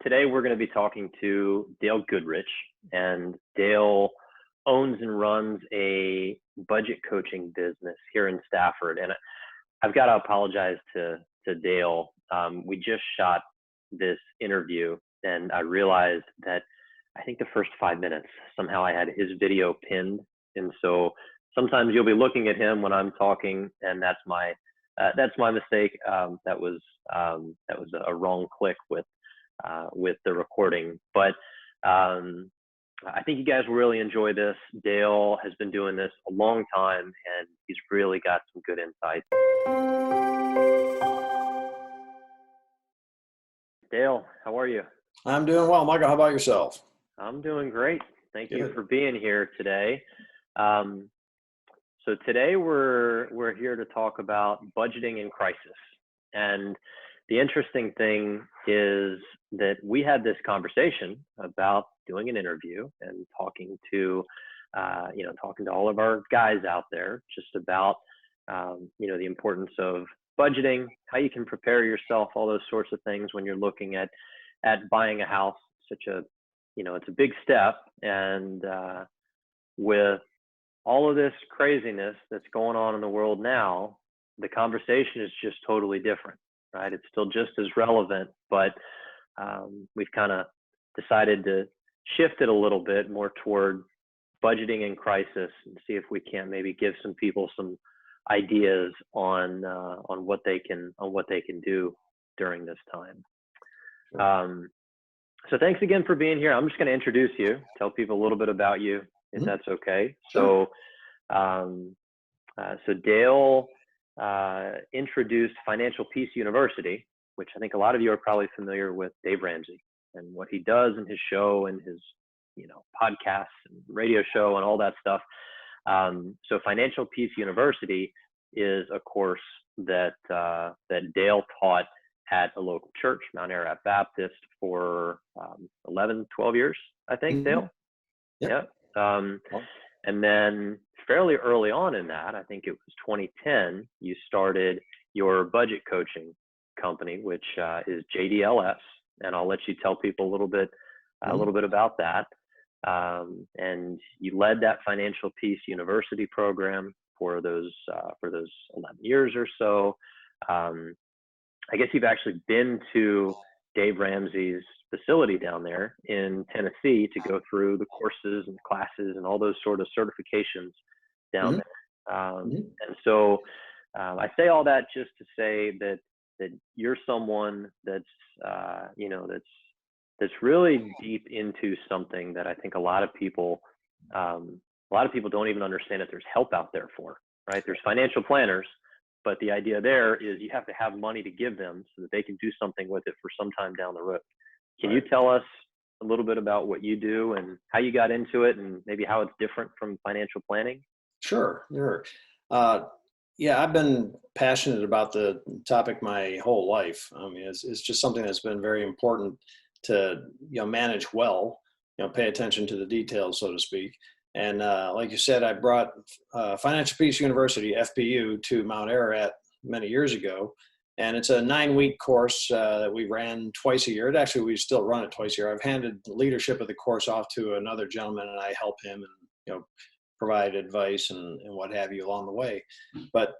Today we're going to be talking to Dale Goodrich, and Dale owns and runs a budget coaching business here in Stafford. And I've got to apologize to Dale. We just shot this interview, and I realized that I think the first 5 minutes, somehow I had his video pinned. And so sometimes you'll be looking at him when I'm talking, and that's my mistake. That was a wrong click with the recording. But I think you guys will really enjoy this. Dale has been doing this a long time, and he's really got some good insights. Dale, how are you? I'm doing well, Michael. How about yourself? I'm doing great. Thank you Good. for being here today. So today we're here to talk about budgeting in crisis. And the interesting thing is that we had this conversation about doing an interview and talking to all of our guys out there just about, the importance of budgeting, how you can prepare yourself, all those sorts of things when you're looking at buying a house. It's a big step. And with all of this craziness that's going on in the world now, the conversation is just totally different, right? It's still just as relevant, but we've kind of decided to shift it a little bit more toward budgeting in crisis and see if we can't maybe give some people some ideas on what they can do during this time. So thanks again for being here. I'm just going to introduce you, tell people a little bit about you, if that's okay. Sure. So Dale introduced Financial Peace University, which I think a lot of you are probably familiar with Dave Ramsey and what he does in his show and his, podcasts and radio show and all that stuff. So Financial Peace University is a course that Dale taught at a local church, Mount Ararat Baptist, for 11, 12 years, I think, Dale? Yep. And then fairly early on in that, I think it was 2010, you started your budget coaching company, which is JDLS, and I'll let you tell people a little bit about that. And you led that Financial Peace University program for those 11 years or so. I guess you've actually been to Dave Ramsey's facility down there in Tennessee to go through the courses and classes and all those sort of certifications down there. And so I say all that just to say that you're someone that's really deep into something that I think a lot of people don't even understand that there's help out there for, right? There's financial planners, but the idea there is you have to have money to give them so that they can do something with it for some time down the road. Can you tell us a little bit about what you do and how you got into it and maybe how it's different from financial planning? Sure. I've been passionate about the topic my whole life. I mean, it's just something that's been very important to, manage well, pay attention to the details, so to speak. And like you said, I brought Financial Peace University, FPU, to Mount Ararat many years ago. And it's a 9-week course that we ran twice a year. We still run it twice a year. I've handed the leadership of the course off to another gentleman, and I help him and provide advice and what have you along the way. But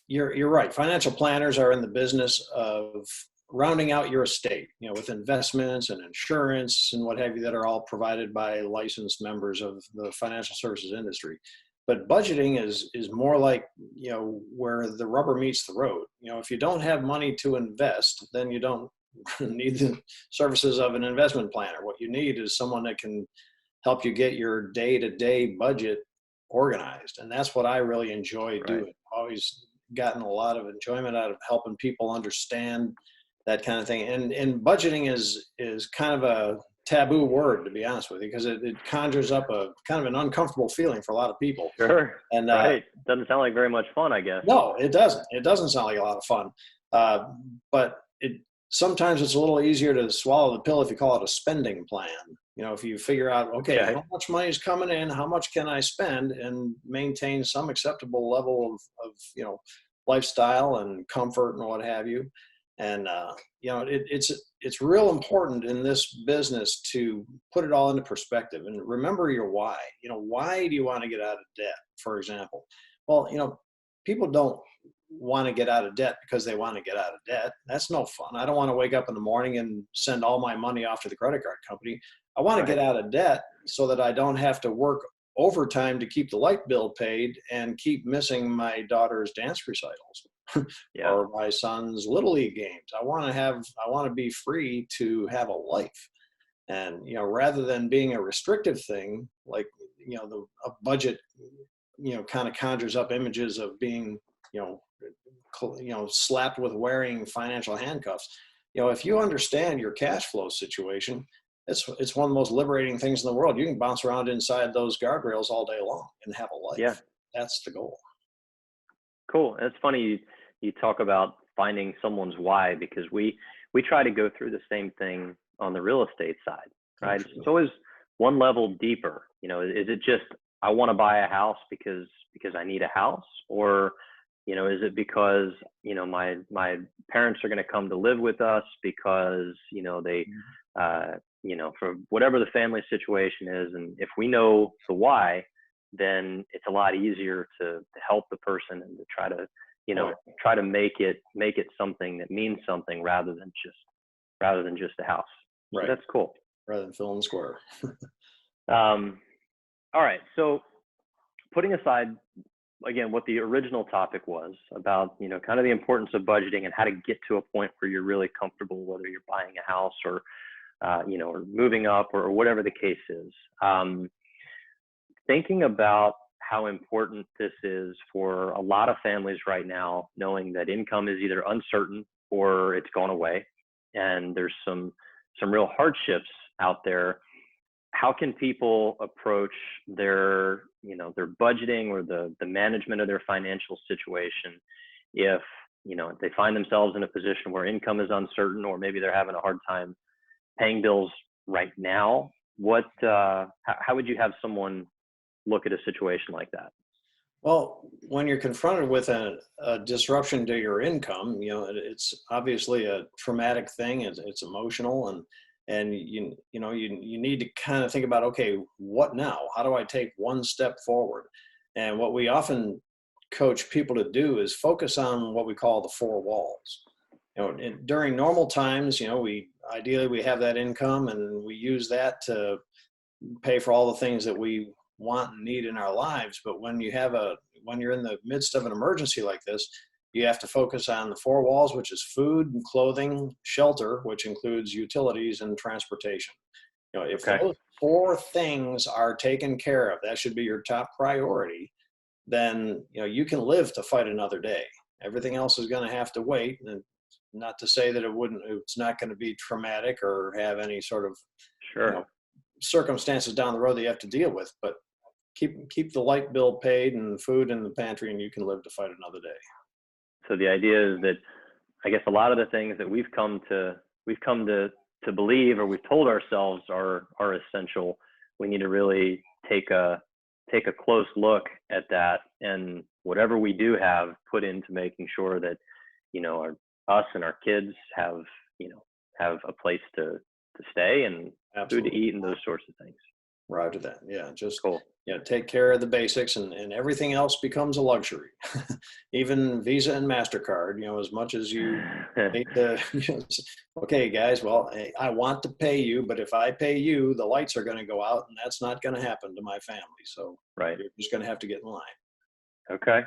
you're right. Financial planners are in the business of rounding out your estate, with investments and insurance and what have you that are all provided by licensed members of the financial services industry. But budgeting is more like, where the rubber meets the road. If you don't have money to invest, then you don't need the services of an investment planner. What you need is someone that can help you get your day-to-day budget organized. And that's what I really enjoy doing. I've always gotten a lot of enjoyment out of helping people understand that kind of thing. And budgeting is kind of a taboo word, to be honest with you, because it conjures up a kind of an uncomfortable feeling for a lot of people. Sure. And right. Doesn't sound like very much fun, I guess. No, it doesn't. It doesn't sound like a lot of fun. But sometimes it's a little easier to swallow the pill if you call it a spending plan. If you figure out, how much money is coming in, how much can I spend, and maintain some acceptable level of lifestyle and comfort and what have you. And it's real important in this business to put it all into perspective and remember your why. Why do you want to get out of debt, for example? Well, people don't want to get out of debt because they want to get out of debt. That's no fun. I don't want to wake up in the morning and send all my money off to the credit card company. I want to get out of debt so that I don't have to work overtime to keep the light bill paid and keep missing my daughter's dance recitals or my son's little league games. I want to be free to have a life. And, rather than being a restrictive thing, like, a budget, kind of conjures up images of being, slapped with wearing financial handcuffs. If you understand your cash flow situation, it's one of the most liberating things in the world. You can bounce around inside those guardrails all day long and have a life. Yeah. That's the goal. Cool. It's funny you talk about finding someone's why, because we try to go through the same thing on the real estate side, right? It's always one level deeper. Is it just, I want to buy a house because I need a house? Or, is it because, my parents are going to come to live with us because, they, for whatever the family situation is. And if we know the why, then it's a lot easier to help the person and to try to make it something that means something rather than just a house. Right. So that's cool. Rather than filling the square. All right. So putting aside, again, what the original topic was about, kind of the importance of budgeting and how to get to a point where you're really comfortable, whether you're buying a house or, or moving up or whatever the case is. Thinking about how important this is for a lot of families right now, knowing that income is either uncertain or it's gone away, and there's some real hardships out there. How can people approach their budgeting or the management of their financial situation if, they find themselves in a position where income is uncertain, or maybe they're having a hard time paying bills right now? How would you have someone look at a situation like that? Well, when you're confronted with a disruption to your income, it's obviously a traumatic thing. It's emotional, and you need to kind of think about, okay, what now? How do I take one step forward? And what we often coach people to do is focus on what we call the four walls. During normal times, we ideally have that income and we use that to pay for all the things that we want and need in our lives. But when you're in the midst of an emergency like this, you have to focus on the four walls, which is food and clothing, shelter, which includes utilities and transportation. If those four things are taken care of, that should be your top priority. Then you can live to fight another day. Everything else is going to have to wait. And not to say that it's not going to be traumatic or have any sort of circumstances down the road that you have to deal with, but keep the light bill paid and food in the pantry, and you can live to fight another day. So the idea is that, I guess, a lot of the things that we've come to believe, or we've told ourselves are essential, we need to really take a close look at that, and whatever we do have, put into making sure that us and our kids have a place to stay and Absolutely. food to eat and those sorts of things. Roger that. Yeah, just cool. Take care of the basics, and everything else becomes a luxury. Even Visa and MasterCard, as much as you hate to, okay, guys, well, I want to pay you, but if I pay you, the lights are going to go out, and that's not going to happen to my family. So you're just going to have to get in line. Okay.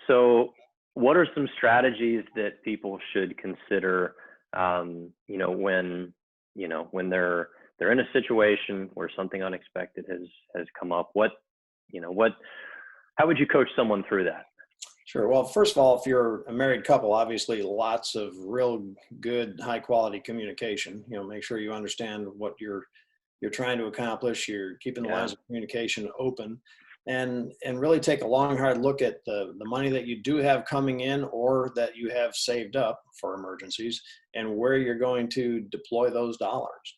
So what are some strategies that people should consider, when they're in a situation where something unexpected has come up? How would you coach someone through that? Sure. Well, first of all, if you're a married couple, obviously lots of real good, high quality communication. Make sure you understand what you're trying to accomplish. You're keeping the lines of communication open, and really take a long, hard look at the money that you do have coming in or that you have saved up for emergencies, and where you're going to deploy those dollars.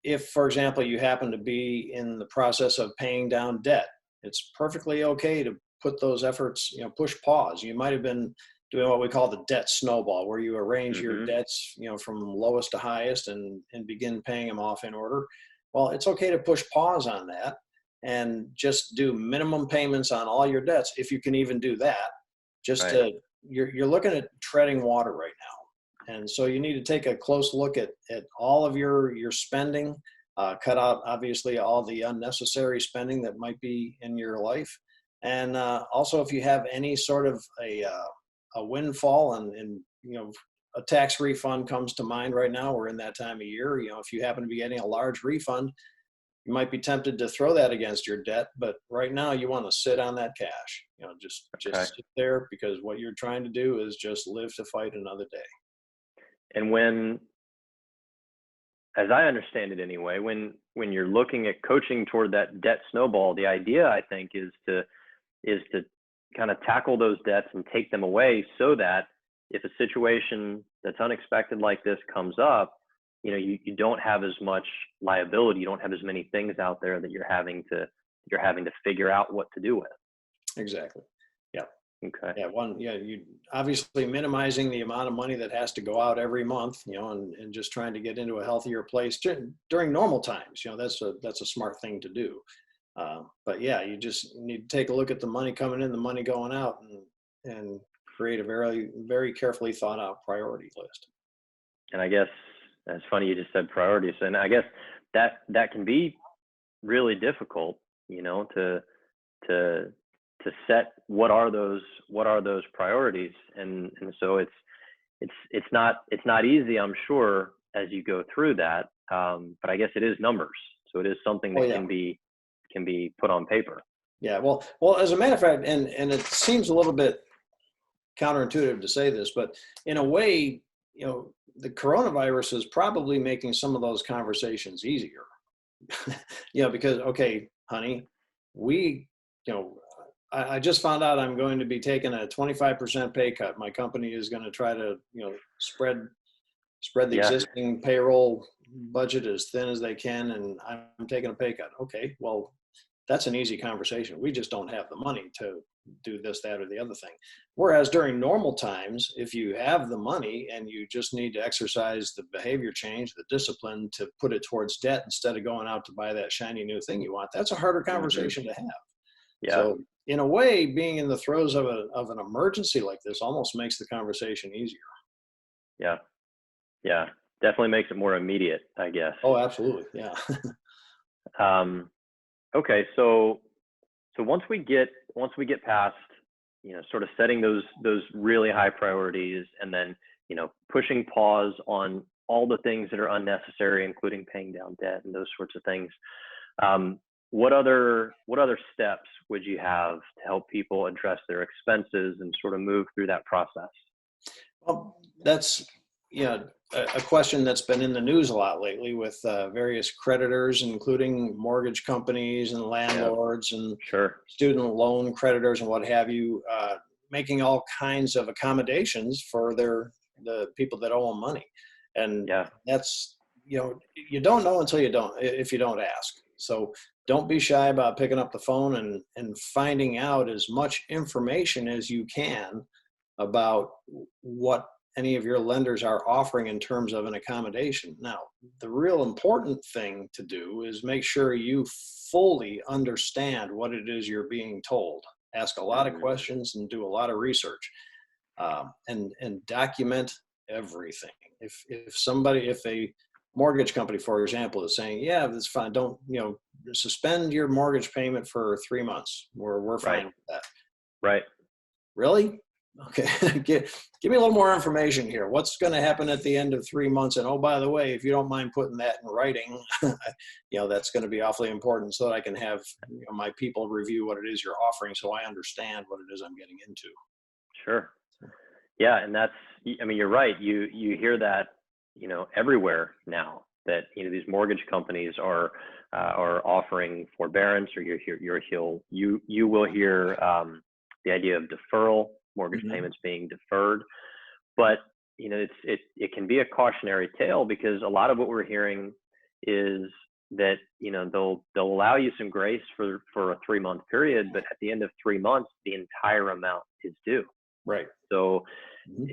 If, for example, you happen to be in the process of paying down debt, it's perfectly okay to put those efforts, push pause. You might have been doing what we call the debt snowball, where you arrange your Mm-hmm. debts, from lowest to highest and begin paying them off in order. Well, it's okay to push pause on that and just do minimum payments on all your debts, if you can even do that. Just Right. to, you're looking at treading water right now. And so you need to take a close look at all of your spending, cut out obviously all the unnecessary spending that might be in your life. And also, if you have any sort of a windfall, and a tax refund comes to mind right now. We're in that time of year. If you happen to be getting a large refund, you might be tempted to throw that against your debt, but right now you want to sit on that cash. Okay. Just sit there, because what you're trying to do is just live to fight another day. And as I understand it anyway, when you're looking at coaching toward that debt snowball, the idea, I think, is to kind of tackle those debts and take them away, so that if a situation that's unexpected like this comes up, you don't have as much liability. You don't have as many things out there that you're having to figure out what to do with. Exactly. Yeah. Okay. Yeah. You obviously minimizing the amount of money that has to go out every month, and just trying to get into a healthier place during normal times. That's a smart thing to do. But yeah, you just need to take a look at the money coming in, the money going out, and create a very, very carefully thought out priority list. And I guess it's funny you just said priorities, and I guess that can be really difficult, to set what are those priorities, and so it's not easy, I'm sure, as you go through that. But I guess it is numbers, so it is something Oh that yeah. can be put on paper. Yeah. Well, as a matter of fact, and it seems a little bit counterintuitive to say this, but in a way, the coronavirus is probably making some of those conversations easier. Because, okay, honey, we, I just found out I'm going to be taking a 25% pay cut. My company is going to try to, spread the Yeah. existing payroll budget as thin as they can, and I'm taking a pay cut. Okay, well, that's an easy conversation. We just don't have the money to do this, that, or the other thing. Whereas during normal times, if you have the money and you just need to exercise the behavior change, the discipline to put it towards debt instead of going out to buy that shiny new thing you want, that's a harder Mm-hmm. conversation to have. Yeah. So in a way, being in the throes of an emergency like this almost makes the conversation easier. Yeah. Yeah. Definitely makes it more immediate, I guess. Oh, absolutely. Yeah. Okay. So once we get past, sort of setting those really high priorities, and then, pushing pause on all the things that are unnecessary, including paying down debt and those sorts of things. What other steps would you have to help people address their expenses and sort of move through that process? Well, that's a question that's been in the news a lot lately, with various creditors, including mortgage companies and Yeah. landlords and Sure. student loan creditors and what have you, making all kinds of accommodations for the people that owe them money. And Yeah. that's, you don't know until if you don't ask. So don't be shy about picking up the phone and finding out as much information as you can about what any of your lenders are offering in terms of an accommodation. Now, the real important thing to do is make sure you fully understand what it is you're being told. Ask a lot of Mm-hmm. questions and do a lot of research, and document everything. If a mortgage company, for example, is saying, yeah, that's fine, don't, suspend your mortgage payment for 3 months, we're fine Right. with that. Right. Really? Okay. Give me a little more information here. What's going to happen at the end of 3 months? And oh, by the way, if you don't mind putting that in writing, that's going to be awfully important, so that I can have my people review what it is you're offering, so I understand what it is I'm getting into. Sure. Yeah. And you're right. You hear that, everywhere now, that, these mortgage companies are offering forbearance, or you will hear the idea of deferral, mortgage Mm-hmm. payments being deferred. But, it can be a cautionary tale, because a lot of what we're hearing is that, they'll allow you some grace for a 3-month period, but at the end of 3 months, the entire amount is due. Right. So, Mhm.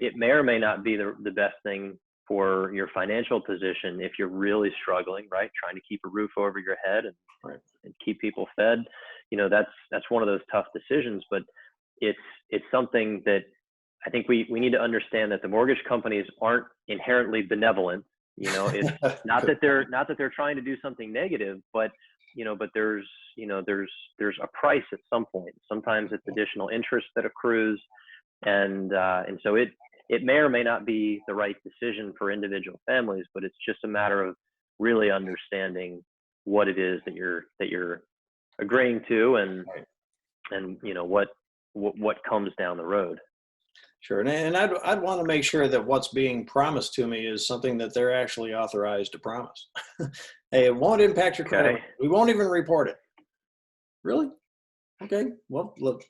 it may or may not be the best thing for your financial position if you're really struggling, right? Trying to keep a roof over your head Right. and keep people fed. That's one of those tough decisions, but it's something that I think we need to understand, that the mortgage companies aren't inherently benevolent. It's not Good that they're point. not that they're trying to do something negative, but there's a price at some point. Sometimes it's additional interest that accrues, and so it may or may not be the right decision for individual families, but it's just a matter of really understanding what it is that you're agreeing to, Right. and what comes down the road. Sure. And I'd want to make sure that what's being promised to me is something that they're actually authorized to promise. Hey, it won't impact your credit. Okay. We won't even report it. Really? Okay. Well, look,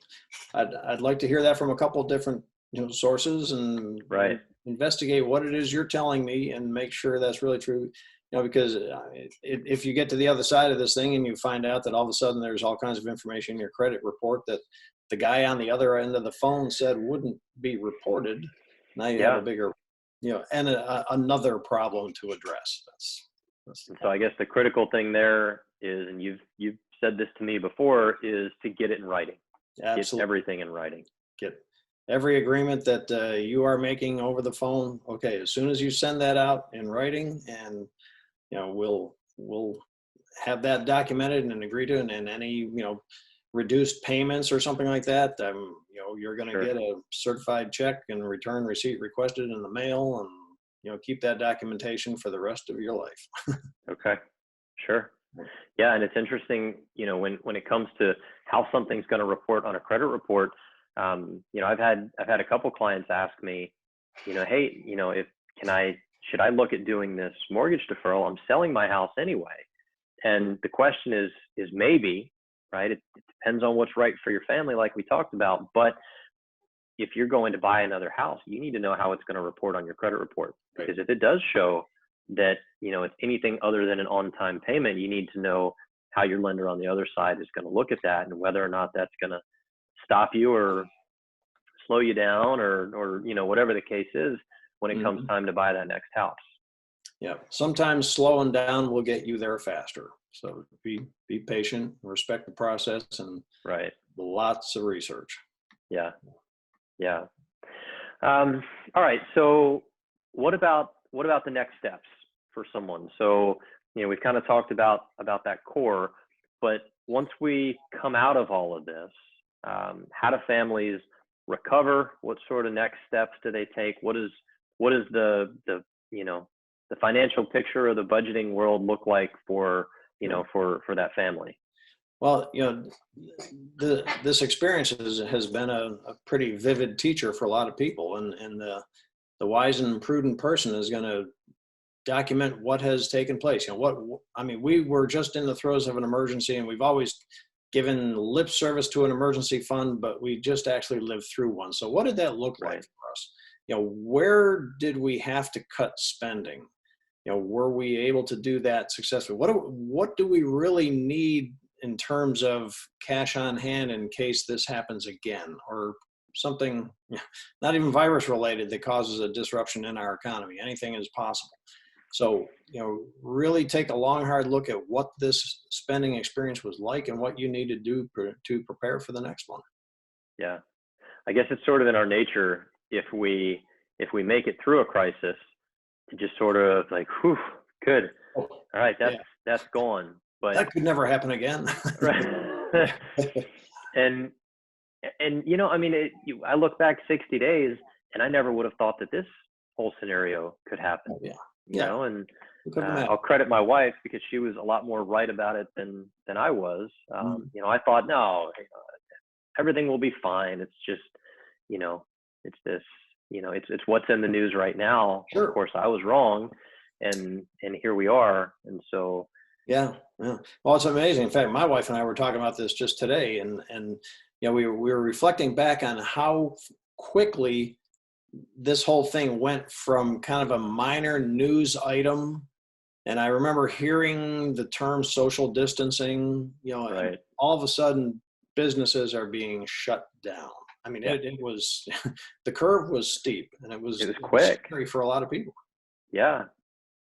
I'd like to hear that from a couple of different sources, and Right. investigate what it is you're telling me and make sure that's really true. Because if you get to the other side of this thing and you find out that all of a sudden there's all kinds of information in your credit report that the guy on the other end of the phone said wouldn't be reported, now you have a Yeah. bigger, and another problem to address. That's the And so I point. guess the critical thing there is, and you've said this to me before, is to get it in writing. Get Absolutely. everything in writing. Get every agreement that you are making over the phone. Okay, as soon as you send that out in writing, and we'll have that documented and agree to, and any reduced payments or something like that, you're going to Sure. get a certified check and return receipt requested in the mail, and keep that documentation for the rest of your life. Okay. Sure. Yeah, and it's interesting, when it comes to how something's going to report on a credit report. I've had a couple clients ask me, hey, if should I look at doing this mortgage deferral? I'm selling my house anyway, and the question is maybe, right? It depends on what's right for your family, like we talked about. But if you're going to buy another house, you need to know how it's going to report on your credit report, Right. because if it does show that it's anything other than an on-time payment, you need to know how your lender on the other side is going to look at that, and whether or not that's going to stop you or slow you down, or whatever the case is when it comes Mhm. time to buy that next house. Yeah. Sometimes slowing down will get you there faster. So be patient, respect the process, and Right. lots of research. Yeah. Yeah. All right. So what about the next steps for someone? So, we've kind of talked about that core, but once we come out of all of this, how do families recover? What sort of next steps do they take? What is the financial picture or the budgeting world look like for, for that family? Well, this experience has been a pretty vivid teacher for a lot of people, and the wise and prudent person is going to document what has taken place. We were just in the throes of an emergency, and we've always given lip service to an emergency fund, but we just actually lived through one. So what did that look like Right. for us? Where did we have to cut spending? Were we able to do that successfully? What do we really need in terms of cash on hand in case this happens again, or something not even virus related that causes a disruption in our economy? Anything is possible. So, really take a long, hard look at what this spending experience was like and what you need to do to prepare for the next one. Yeah. I guess it's sort of in our nature, if we make it through a crisis, to just sort of like, whew, good. Oh, All right, yeah, that's gone. But that could never happen again. right. and I look back 60 days, and I never would have thought that this whole scenario could happen. Yeah, And who could have imagined? I'll credit my wife, because she was a lot more right about it than I was. I thought, no, everything will be fine. It's just, it's this, it's what's in the news right now. Sure. Of course, I was wrong, and here we are. And so, Yeah. Well, it's amazing. In fact, my wife and I were talking about this just today, and we were reflecting back on how quickly this whole thing went from kind of a minor news item. And I remember hearing the term social distancing, right. and all of a sudden businesses are being shut down. I mean, Yeah. it was, the curve was steep, and it was quick. scary for a lot of people. Yeah.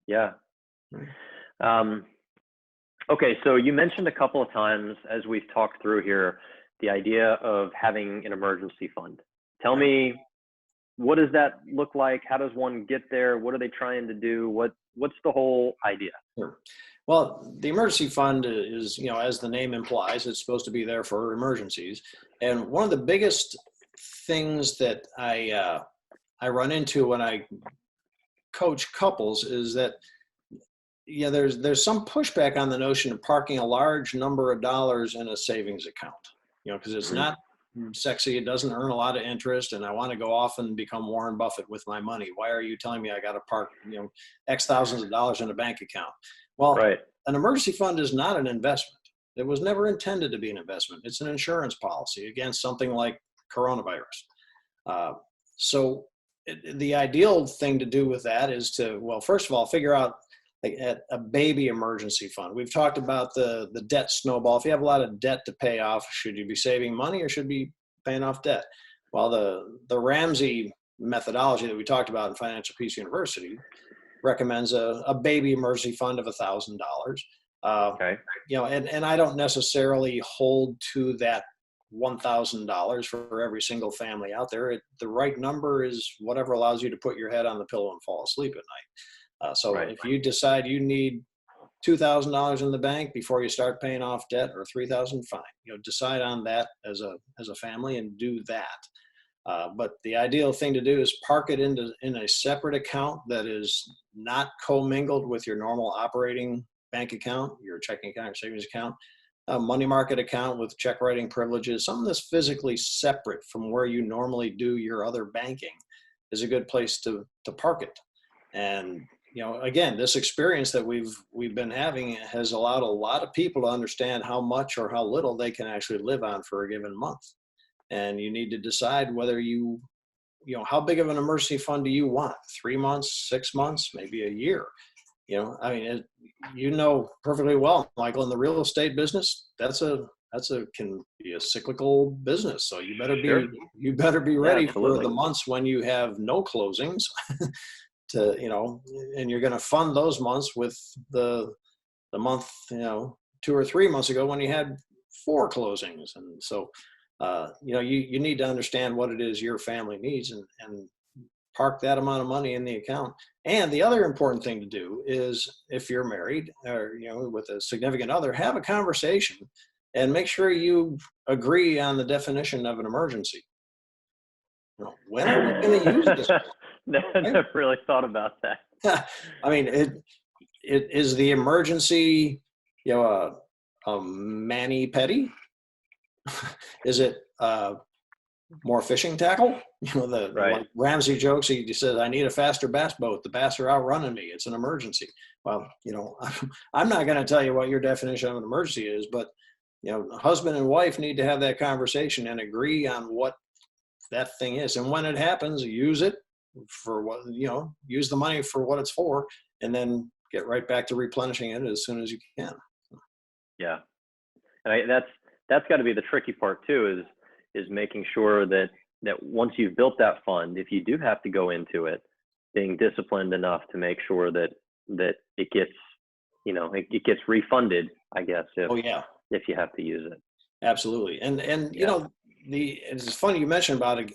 Yeah. Right. Okay. So you mentioned a couple of times as we've talked through here, the idea of having an emergency fund. Tell Right. me, what does that look like? How does one get there? What are they trying to do? What's the whole idea? Sure. Well, the emergency fund is, as the name implies, it's supposed to be there for emergencies. And one of the biggest things that I run into when I coach couples is that, there's some pushback on the notion of parking a large number of dollars in a savings account, because it's not sexy. It doesn't earn a lot of interest, and I want to go off and become Warren Buffett with my money. Why are you telling me I got to park, X thousands of dollars in a bank account? Well, Right. an emergency fund is not an investment. It was never intended to be an investment. It's an insurance policy against something like coronavirus. So the ideal thing to do with that is to, well, first of all, figure out like a baby emergency fund. We've talked about the debt snowball. If you have a lot of debt to pay off, should you be saving money or should you be paying off debt? Well, the Ramsey methodology that we talked about in Financial Peace University recommends a baby emergency fund of $1,000. Okay. And I don't necessarily hold to that $1,000 for every single family out there. The right number is whatever allows you to put your head on the pillow and fall asleep at night. So Right. if you decide you need $2,000 in the bank before you start paying off debt, or $3,000, fine. Decide on that as a family and do that. But the ideal thing to do is park it in a separate account that is not commingled with your normal operating bank account, your checking account, your savings account, a money market account with check writing privileges. Something that's physically separate from where you normally do your other banking is a good place to park it. And again, this experience that we've been having has allowed a lot of people to understand how much or how little they can actually live on for a given month. And you need to decide whether how big of an emergency fund do you want? 3 months, 6 months, maybe a year? I mean, perfectly well, Michael, in the real estate business, can be a cyclical business. So you better be ready for the months when you have no closings and you're going to fund those months with the month, 2 or 3 months ago when you had 4 closings. And so, you need to understand what it is your family needs and park that amount of money in the account. And the other important thing to do is, if you're married or, with a significant other, have a conversation and make sure you agree on the definition of an emergency. When are we going to use this? I never really thought about that. I mean, it is the emergency, a mani-pedi? Is it more fishing tackle? Right. Like Ramsey jokes, he says, I need a faster bass boat. The bass are outrunning me. It's an emergency. Well, I'm not going to tell you what your definition of an emergency is, but, husband and wife need to have that conversation and agree on what that thing is. And when it happens, use it for what, use the money for what it's for, and then get right back to replenishing it as soon as you can. Yeah. And that's got to be the tricky part too, is making sure that once you've built that fund, if you do have to go into it, being disciplined enough to make sure that it gets, it gets refunded, I guess, if you have to use it. Absolutely. And it's funny you mentioned about it,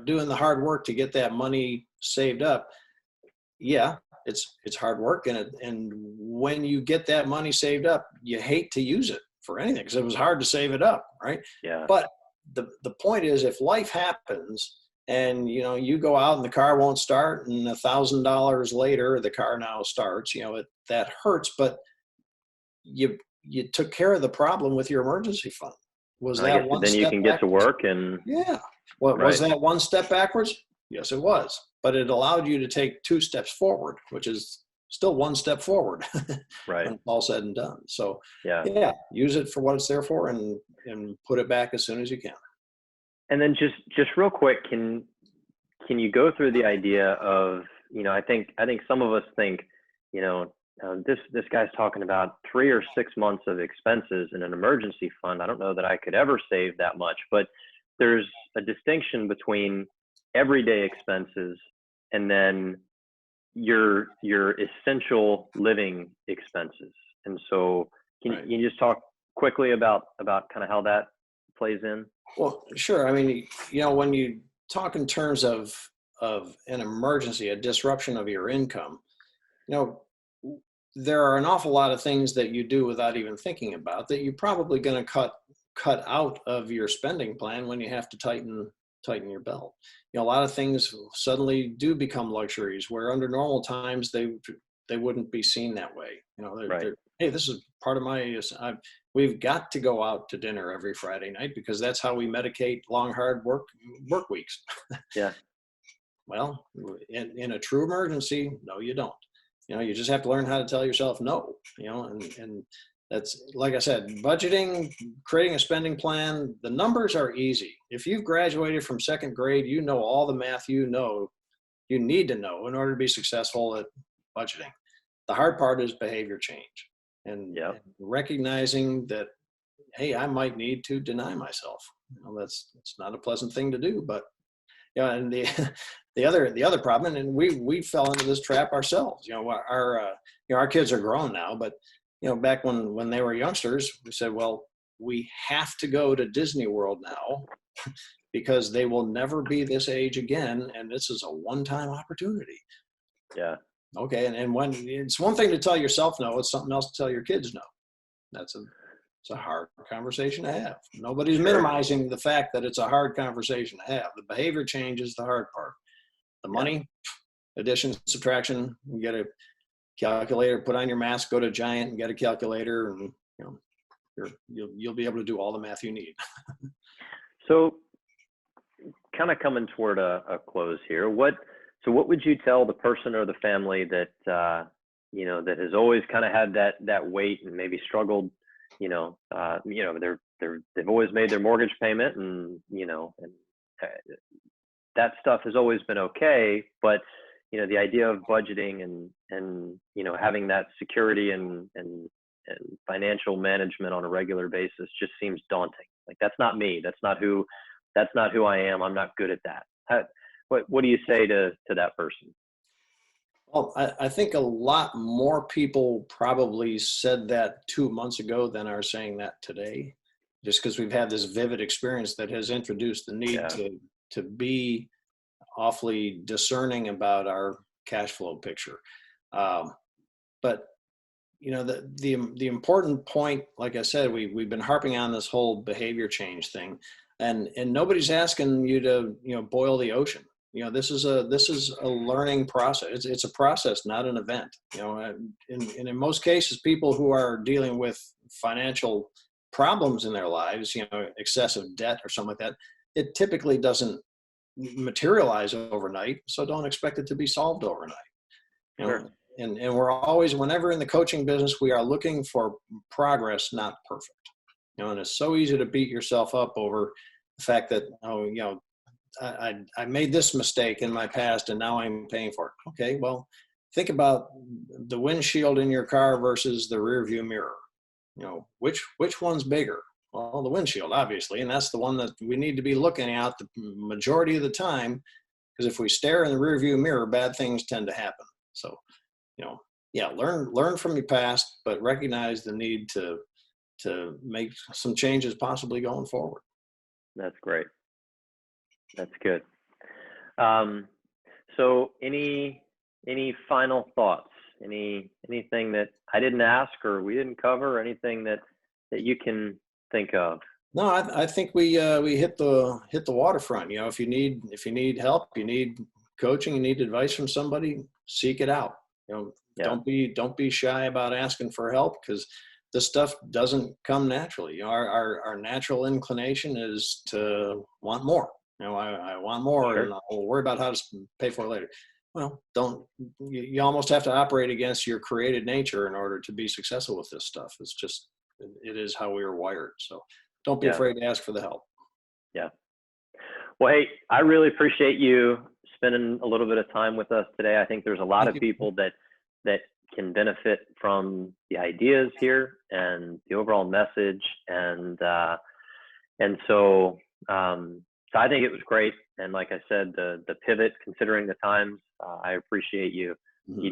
doing the hard work to get that money saved up. Yeah, it's hard work, and when you get that money saved up, you hate to use it for anything because it was hard to save it up, right? Yeah. But the point is, if life happens and you go out and the car won't start, and $1,000 later the car now starts, that hurts, but you took care of the problem with your emergency fund. Was that one then step you can backwards? Get to work and Was that one step backwards? Yes, it was, but it allowed you to take 2 steps forward, which is still 1 step forward. Right. When it's all said and done. So yeah, use it for what it's there for, and put it back as soon as you can. And then just real quick, can you go through the idea of, I think some of us think, this guy's talking about 3 or 6 months of expenses in an emergency fund. I don't know that I could ever save that much, but there's a distinction between everyday expenses and then your essential living expenses. And so can you just talk quickly about kind of how that plays in? Well, sure. I mean, when you talk in terms of an emergency, a disruption of your income, there are an awful lot of things that you do without even thinking about that you're probably going to cut out of your spending plan when you have to tighten your belt. A lot of things suddenly do become luxuries where under normal times they wouldn't be seen that way. Hey, this is part of we've got to go out to dinner every Friday night because that's how we medicate long, hard work weeks. Yeah. Well, in a true emergency, no, you don't. You just have to learn how to tell yourself no, and that's, like I said, budgeting, creating a spending plan, the numbers are easy. If you've graduated from second grade, you know all the math you need to know in order to be successful at budgeting. The hard part is behavior change and recognizing that, hey, I might need to deny myself. It's not a pleasant thing to do, but and the other problem, and we fell into this trap ourselves. Our kids are grown now, but back when they were youngsters, we said, well, we have to go to Disney World now because they will never be this age again, and this is a one-time opportunity. Yeah. Okay, and when it's one thing to tell yourself no, it's something else to tell your kids no. It's a hard conversation to have. Nobody's minimizing the fact that it's a hard conversation to have. The behavior change is the hard part. The money, addition, subtraction, you get a calculator, put on your mask, go to Giant and get a calculator, and you'll be able to do all the math you need. So kind of coming toward a close here, what would you tell the person or the family that that has always kind of had that weight and maybe struggled, they've always made their mortgage payment and that stuff has always been okay, but the idea of budgeting and having that security and financial management on a regular basis just seems daunting. Like, that's not me. That's not who I am. I'm not good at that. What do you say to that person? Well, I think a lot more people probably said that 2 months ago than are saying that today, just because we've had this vivid experience that has introduced the need to be awfully discerning about our cash flow picture. But the important point, like I said, we've been harping on this whole behavior change thing, and nobody's asking you to boil the ocean. This is a learning process. It's a process, not an event. In most cases, people who are dealing with financial problems in their lives, excessive debt or something like that, it typically doesn't materialize overnight. So don't expect it to be solved overnight. Sure. And we're always, whenever in the coaching business, we are looking for progress, not perfect. And it's so easy to beat yourself up over the fact that, I made this mistake in my past and now I'm paying for it. Okay, well, think about the windshield in your car versus the rear view mirror. Which one's bigger? Well, the windshield, obviously, and that's the one that we need to be looking at the majority of the time, because if we stare in the rear view mirror, bad things tend to happen. So, learn from your past, but recognize the need to make some changes possibly going forward. That's great. That's good. So any final thoughts? Anything that I didn't ask or we didn't cover, or anything that you can think of? No, I think we hit the waterfront. If you need help, you need coaching, you need advice from somebody, seek it out. Don't be shy about asking for help, because this stuff doesn't come naturally. Our natural inclination is to want more. I want more, sure, and I'll worry about how to pay for it later. Well, you almost have to operate against your created nature in order to be successful with this stuff. It is how we are wired. So don't be afraid to ask for the help. Yeah. Well, hey, I really appreciate you spending a little bit of time with us today. I think there's a lot of people that can benefit from the ideas here and the overall message. And so, So I think it was great. And like I said, the pivot, considering the times, I appreciate you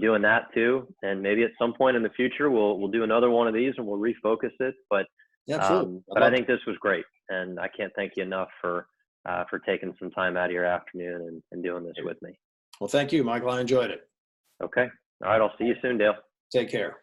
doing that too. And maybe at some point in the future, we'll do another one of these and we'll refocus it. But Yeah, absolutely. but I think this was great, and I can't thank you enough for taking some time out of your afternoon and doing this with me. Well, thank you, Michael. I enjoyed it. Okay. All right. I'll see you soon, Dale. Take care.